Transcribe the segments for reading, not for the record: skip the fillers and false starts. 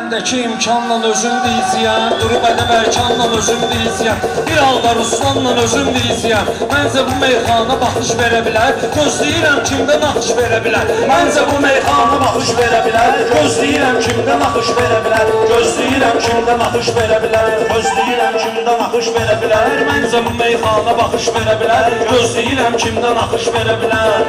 Əlimdəki imkanla özüm deyiziyəm, durub ədəb-ərkanla özüm deyiziyəm, bir halda Ruslanla özüm deyiziyəm. Məncə bu meyxana baxış verə bilər, gözləyirəm kimdə naxış verə bilər. Məncə bu meyxana baxış verə bilər, gözləyirəm kimdə naxış verə bilər. Gözləyirəm kimdə naxış verə bilər, gözləyirəm kimdə naxış verə bilər. Məncə bu meyxana baxış verə bilər, gözləyirəm kimdə naxış verə bilər.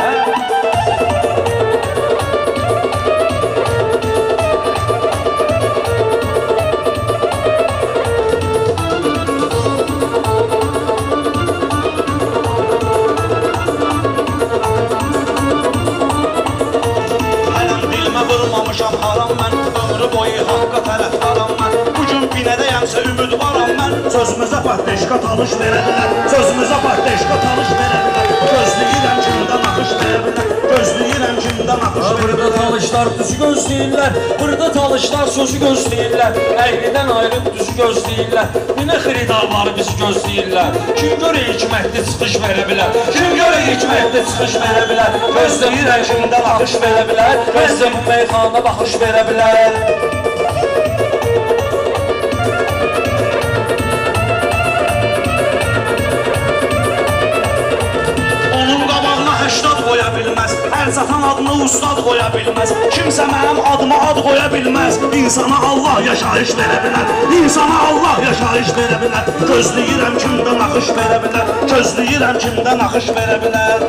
Haram mən, ömrü boyu haqqa tərəfdaram mən. Bugün binədəyəmsə ümid varam mən. Sözümüzə partdeşka talış verə bilər, sözümüzə partdeşka talış verə bilər. Gözləyirəm kimdən axış verə bilər, gözləyirəm kimdən axış verə bilər. Burada talışlar düzü gözləyirlər, burada talışlar sözü gözləyirlər. Əylidən ayrıb düzü gözləyirlər, yine xiridarları bizi gözləyirlər. Kim görə hikmətli çıxış verə bilər, kim görə hikmətli çıxış verə bilər. Gözləyirəm kimdən axış verə bilər, gözlə bu meyxana baxış verə bilər. Onun qabağına 80 qoya bilməz, hər zatan adını ustad qoya bilməz. Kimsə mənim adıma ad qoya bilməz. İnsana Allah yaşayış verə bilər, insana Allah yaşayış verə bilər. Gözləyirəm kimdən axış verə bilər, gözləyirəm kimdən axış verə bilər.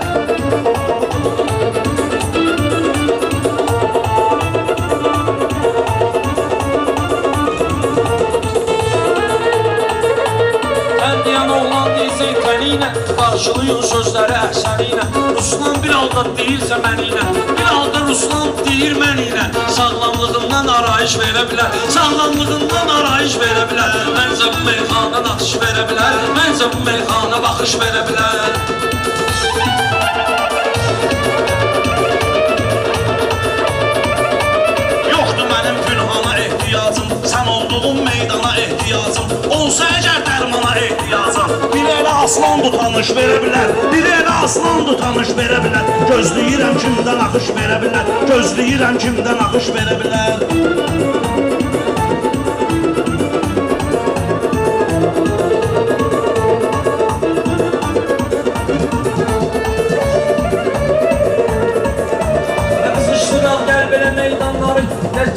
Qarşılayın sözləri əhsəniylə, Ruslan bir halda deyirsə məniylə, bir halda Ruslan deyir məniylə. Sağlamlığından arayış verə bilər, sağlamlığından arayış verə bilər. Məncə bu meyxana naxış verə bilər, məncə bu meyxana baxış verə bilər. Yoxdur mənim günahana ehtiyacım, sən olduğun meydana ehtiyacım. Olsa əgər dərmana ehtiyacım, bir elə aslan tutanış verə bilər, bir elə aslan tutanış verə bilər. Gözləyirəm kimdən axış verə bilər, gözləyirəm kimdən axış verə bilər.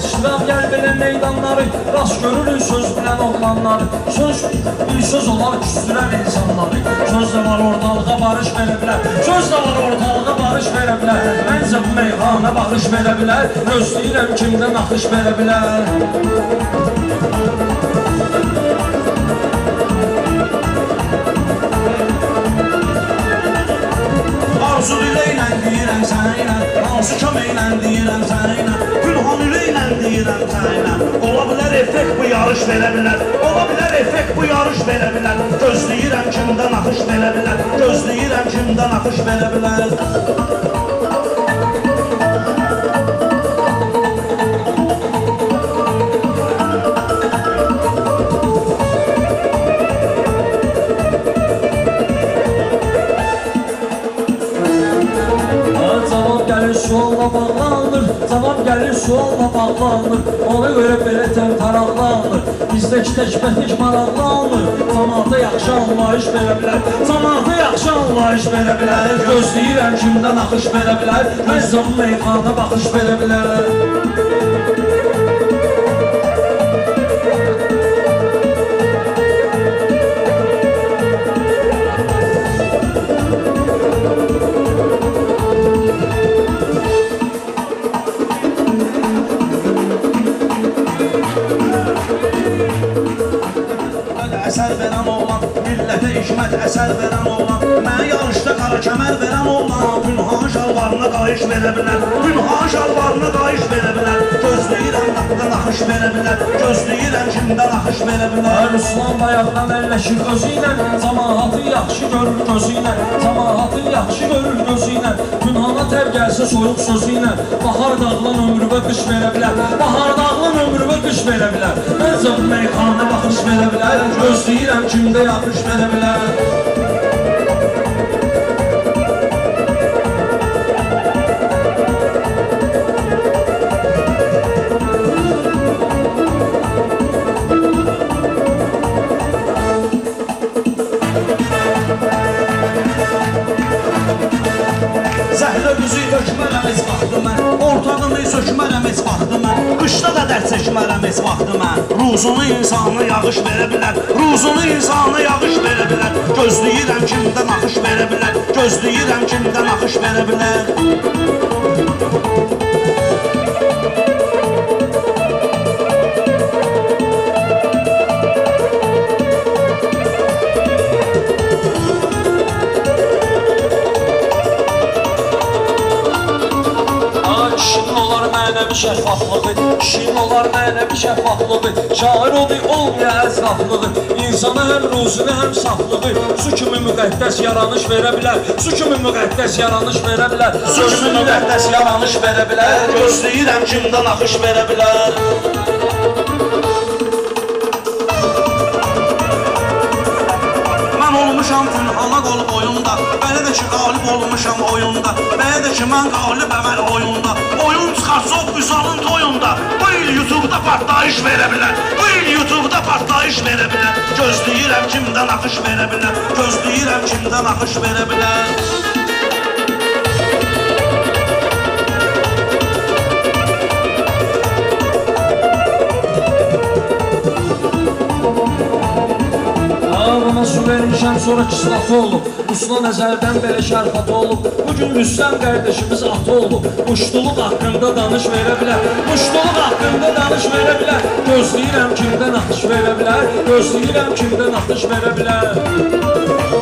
Sıçram gəl belə meydanları, rast görürük söz bilən oğlanları. Söz bir söz olar küstürən insanları. Söz də var ortalığa barış verə bilər, söz də var ortalığa barış verə bilər. Məncə bu meyxana baxış verə bilər, gözləyirəm kimdən axış verə bilər. Arzu dileyle deyirəm sənə, hansı köməklə deyirəm sənə, Gülhan ürəklə deyirəm sənə. Ola bilər effekt bu yarış verə bilər, ola bilər effekt bu yarış verə bilər. Gözləyirəm kimdən axış verə bilər, gözləyirəm kimdən axış verə bilər. Sualla bağlanır, zaman gəlir sualla bağlanır. Ona görə belə təmtaraqlanır, bizdəki təkbətik maraqlanır. Cəmaata yaxşı anlayış verə bilər, cəmaata yaxşı anlayış verə bilər. Gözləyirəm kimdən axış verə bilər, məncə bu meyxana baxış verə bilər. Əsər verən oğlan, millətə hikmət əsər verən oğlan, mənə yarışda qara kəmər verən oğlan. Günhan şalvarına qayış verə bilər, günhan şalvarına qayış verə bilər. Gözləyirəm qapıdan axış verə bilər, gözləyirəm kimdən axış verə bilər. Ruslan bayaqdan əlləşir özü ilə, cəmaatı yaxşı görür gözü ilə, cəmaatı yaxşı görür gözü ilə. Günhana təb gəlsə soyuq sözü ilə, bahar dağlan ömrüvə qış verə bilər, bahar dağlan ömrüvə qış verə bilər. Məncə bu meyxana baxış verə bilər, gözləyirəm kimdə yaxış verə bilər. heç vaxtı mən Ruzunu insana yağış verə bilər Ruzunu insana yağış verə bilər Gözləyirəm kimdən axış verə bilər Gözləyirəm kimdən axış verə bilər Kişinin olar mənəvi şəffaflığı Şair odur olmaya əzraflığı İnsana həm ruzunu həm saflığı Su kimi müqəddəs yaranış verə bilər Su kimi müqəddəs yaranış verə bilər Su kimi müqəddəs yaranış verə bilər Gözləyirəm kimdən axış verə bilər Mən olmuşam tünhalaq olub oyunda Belə də ki qalib olmuşam oyunda Belə də ki mən qalib əməl oyunda Oyun çıxar çox güzalın toyunda Bu il YouTube'da partlayış verə bilər Bu il YouTube'da partlayış verə bilər Gözləyirəm kimdən axış verə bilər Gözləyirəm kimdən axış verə bilər Bana su vermişəm sonra kislatı olub Ruslan əzəldən belə şərfatı olub Bugün Rüstəm qardeşimiz atı olub Muştuluq haqqında danış verə bilər Muştuluq haqqında danış verə bilər Gözləyirəm kimdən atış verə bilər Gözləyirəm kimdən atış verə bilər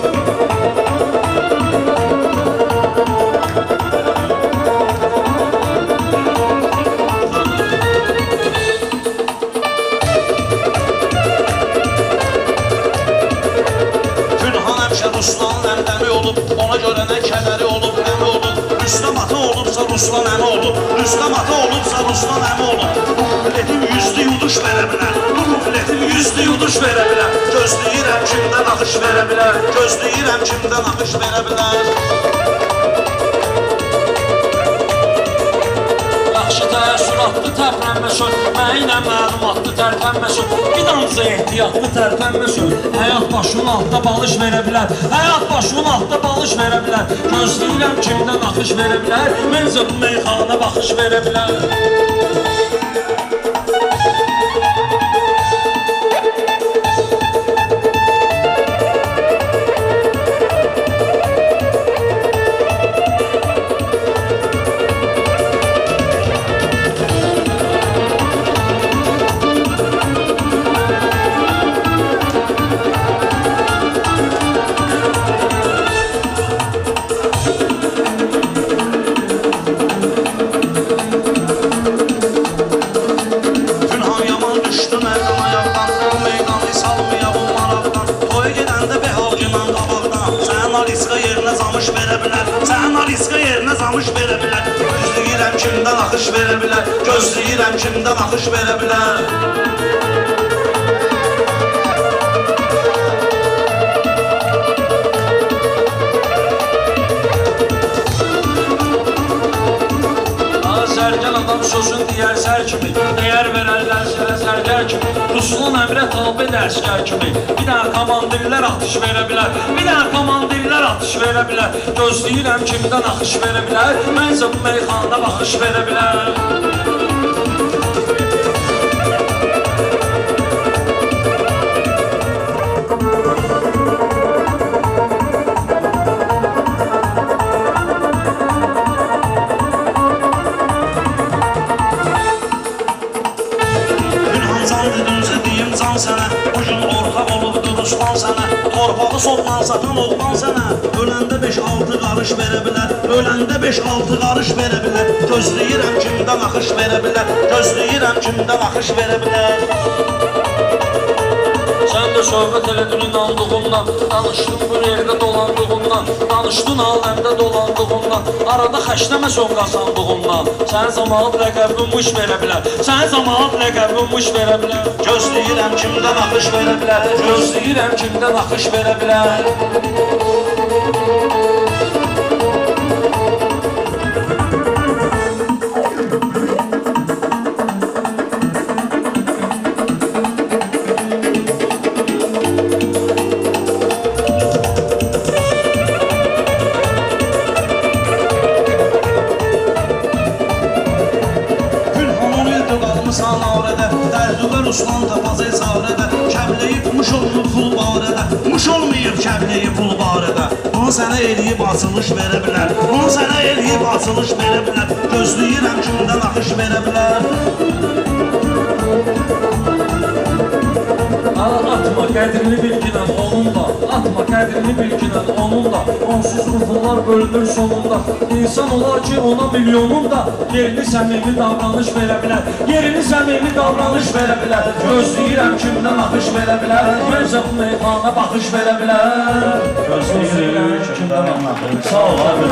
Ruslan əndəmi olub, ona görə nə kədəri olub, əmi olub Rüstəm atı olubsa Ruslan əmi olub Rüstəm atı olubsa Ruslan əmi olub Bu kufletim yüzlü yuduş verə bilər Bu kufletim yüzlü yuduş verə bilər Gözləyirəm kimdən axış verə bilər Gözləyirəm kimdən axış verə bilər Yaxşı təəssüratlı tərpənməsin Mənə məlumatlı tərpənməsin Bir damcı ehtiyatlı tərpənməsin Həyat başının altda balış verə bilər Həyat başının altda balış verə bilər Gözləyirəm kimdən axış verə bilər Məncə bu meyxana baxış verə bilər Gözləyirəm kimdən axış verə bilər Gözləyirəm kimdən axış verə bilər Sərgəl adam sözün deyər sər kimi Dəyər verərlər sərə sərgər kimi Ruslan əmrə tabi dərskər kimi Bir dənə komandirlər atış verə bilər Bir dənə komandirlər atış verə bilər Gözləyirəm kimdən axış verə bilər Məncə bu meyxanda baxış verə bilər Ruslan sənə Torpağı soğan satan oğlan sənə Öləndə 5-6 qarış verə bilər Öləndə 5-6 qarış verə bilər Gözləyirəm kimdən axış verə bilər Gözləyirəm kimdən axış verə bilər Sən də söhbət elədin inandığından Danışdın bu yerdə dolandığından Danışdın aləmdə dolandığından Arada xəşləmə son qazandığından Sən zamanat rəqəbin mış verə bilər Sən zamanat rəqəbin mış verə bilər Gözləyirəm kimdən axış verə bilər Gözləyirəm kimdən axış verə bilər qalmısan arədə, dərdüqə Ruslan tapaz esarədə, kəbləyib muş olunub pul barədə, muş olmayıb kəbləyib pul barədə. Onu sənə eləyib açılış verə bilər, onu sənə eləyib açılış verə bilər, gözləyirəm kimdən axış verə bilər. Atma qədrini bilginən onunla, atma qədrini bilginən onunla, onsuz ruhlar bölünür sonunda. İnsan olar ki ona milyonun da yerini səmimi davranış verə bilər, yerini səmimi davranış verə bilər. Gözləyirəm kimdən axış verə bilər, məncə bu meyxana baxış verə bilər. Gözləyirəm kimdən axış. Sağ ol abi.